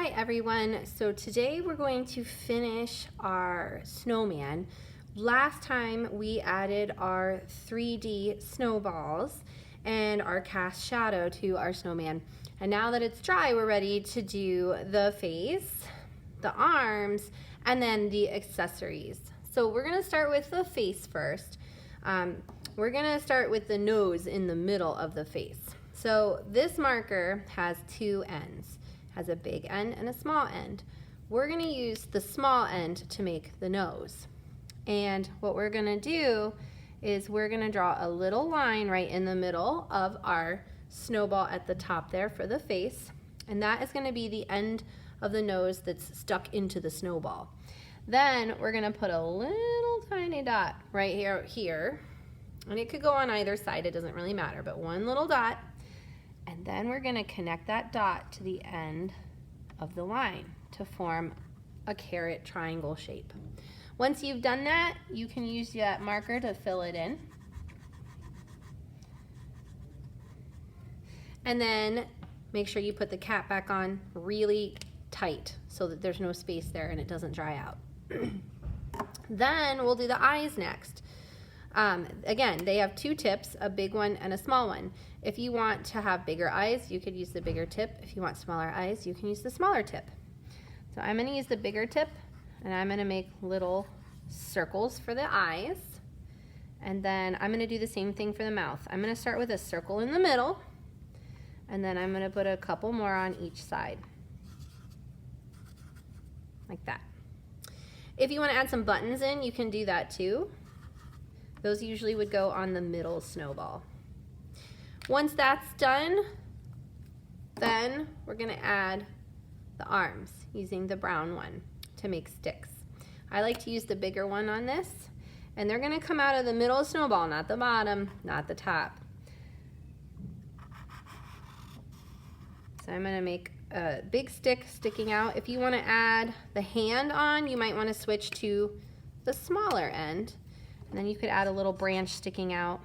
Hi everyone, so today we're going to finish our snowman. Last time we added our 3D snowballs and our cast shadow to our snowman. And now that it's dry, we're ready to do the face, the arms, and then the accessories. So we're gonna start with the face first. We're gonna start with the nose in the middle of the face. So this marker has two ends. Has a big end and a small end. We're going to use the small end to make the nose. And what we're going to do is we're going to draw a little line right in the middle of our snowball at the top there for the face. And that is going to be the end of the nose that's stuck into the snowball. Then we're going to put a little tiny dot right here. And it could go on either side, it doesn't really matter, but one little dot. And then we're going to connect that dot to the end of the line to form a carrot triangle shape. Once you've done that, you can use that marker to fill it in. And then make sure you put the cap back on really tight so that there's no space there and it doesn't dry out. Then we'll do the eyes next. Again, they have two tips, a big one and a small one. If you want to have bigger eyes, you could use the bigger tip. If you want smaller eyes, you can use the smaller tip. So I'm going to use the bigger tip, and I'm going to make little circles for the eyes. And then I'm going to do the same thing for the mouth. I'm going to start with a circle in the middle, and then I'm going to put a couple more on each side. Like that. If you want to add some buttons in, you can do that too. Those usually would go on the middle snowball. Once that's done, then we're going to add the arms using the brown one to make sticks. I like to use the bigger one on this, and they're going to come out of the middle snowball, not the bottom, not the top. So I'm going to make a big stick sticking out. If you want to add the hand on, you might want to switch to the smaller end. And then you could add a little branch sticking out,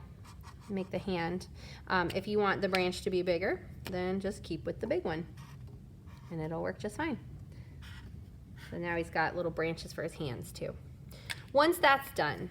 make the hand. If you want the branch to be bigger, then just keep with the big one, and it'll work just fine. So now he's got little branches for his hands too. Once that's done,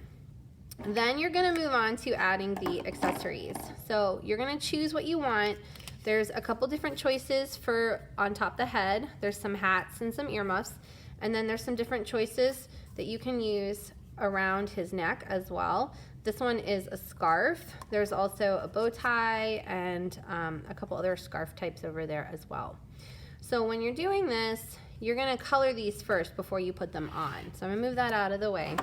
then you're gonna move on to adding the accessories. So you're gonna choose what you want. There's a couple different choices for on top of the head. There's some hats and some earmuffs, and then there's some different choices that you can use around his neck as well. This one is a scarf. There's also a bow tie and a couple other scarf types over there as well. So when you're doing this, you're gonna color these first before you put them on. So I'm gonna move that out of the way.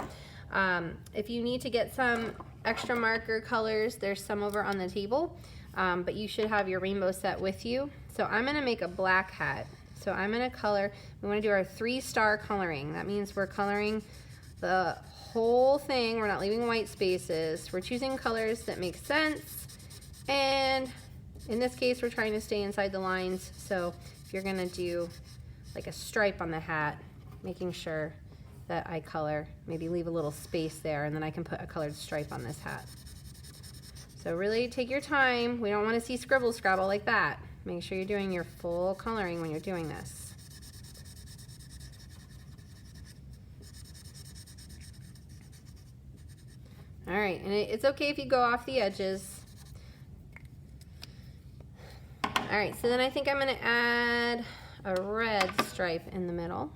If you need to get some extra marker colors, there's some over on the table, but you should have your rainbow set with you. So I'm gonna make a black hat. So I'm gonna color, we wanna do our 3-star coloring. That means we're coloring the whole thing. We're not leaving white spaces. We're choosing colors that make sense, and in this case we're trying to stay inside the lines. So if you're gonna do like a stripe on the hat, making sure that I color, maybe leave a little space there, and then I can put a colored stripe on this hat. So really take your time. We don't want to see scribble scrabble like that. Make sure you're doing your full coloring when you're doing this. All right, and it's okay if you go off the edges. All right, so then I think I'm gonna add a red stripe in the middle.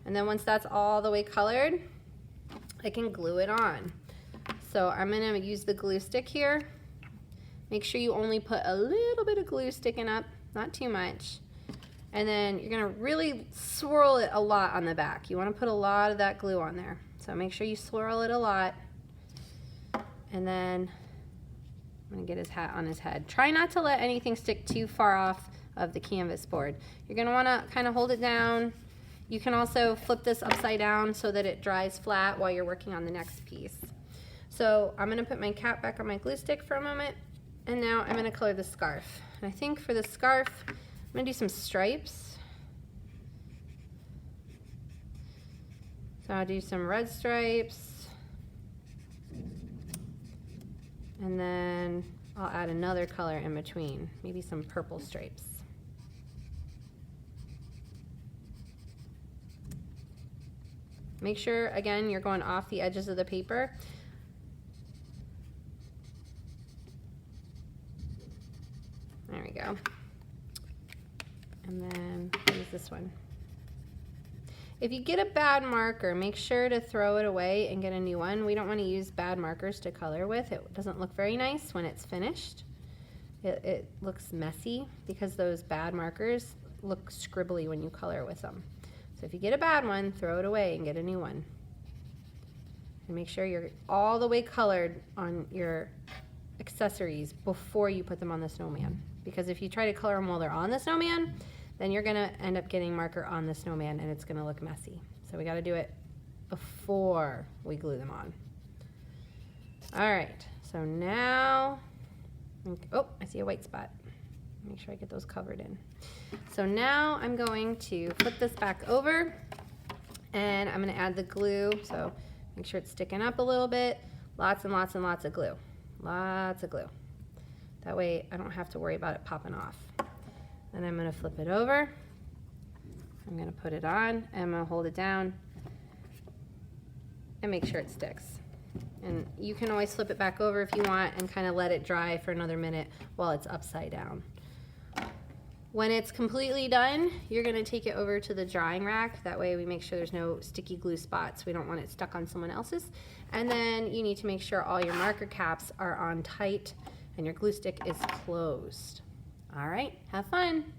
And then once that's all the way colored, I can glue it on. So I'm gonna use the glue stick here. Make sure you only put a little bit of glue sticking up, not too much. And then you're gonna really swirl it a lot on the back. You wanna put a lot of that glue on there. So make sure you swirl it a lot. And then I'm gonna get his hat on his head. Try not to let anything stick too far off of the canvas board. You're gonna wanna kind of hold it down. You can also flip this upside down so that it dries flat while you're working on the next piece. So I'm gonna put my cap back on my glue stick for a moment, and now I'm gonna color the scarf. And I think for the scarf, I'm gonna do some stripes. So I'll do some red stripes, And then I'll add another color in between, maybe some purple stripes. Make sure, again, you're going off the edges of the paper. There we go. And then use this one. If you get a bad marker, make sure to throw it away and get a new one. We don't want to use bad markers to color with. It doesn't look very nice when it's finished. It looks messy because those bad markers look scribbly when you color with them. So if you get a bad one, throw it away and get a new one. And make sure you're all the way colored on your accessories before you put them on the snowman. Because if you try to color them while they're on the snowman, then you're gonna end up getting marker on the snowman and it's gonna look messy. So we gotta do it before we glue them on. All right, so now, oh, I see a white spot. Make sure I get those covered in. So now I'm going to flip this back over and I'm gonna add the glue. So make sure it's sticking up a little bit. Lots and lots and lots of glue. Lots of glue. That way I don't have to worry about it popping off. Then I'm gonna flip it over. I'm gonna put it on and I'm gonna hold it down and make sure it sticks. And you can always flip it back over if you want and kind of let it dry for another minute while it's upside down. When it's completely done, you're gonna take it over to the drying rack. That way we make sure there's no sticky glue spots. We don't want it stuck on someone else's. And then you need to make sure all your marker caps are on tight and your glue stick is closed. All right, have fun.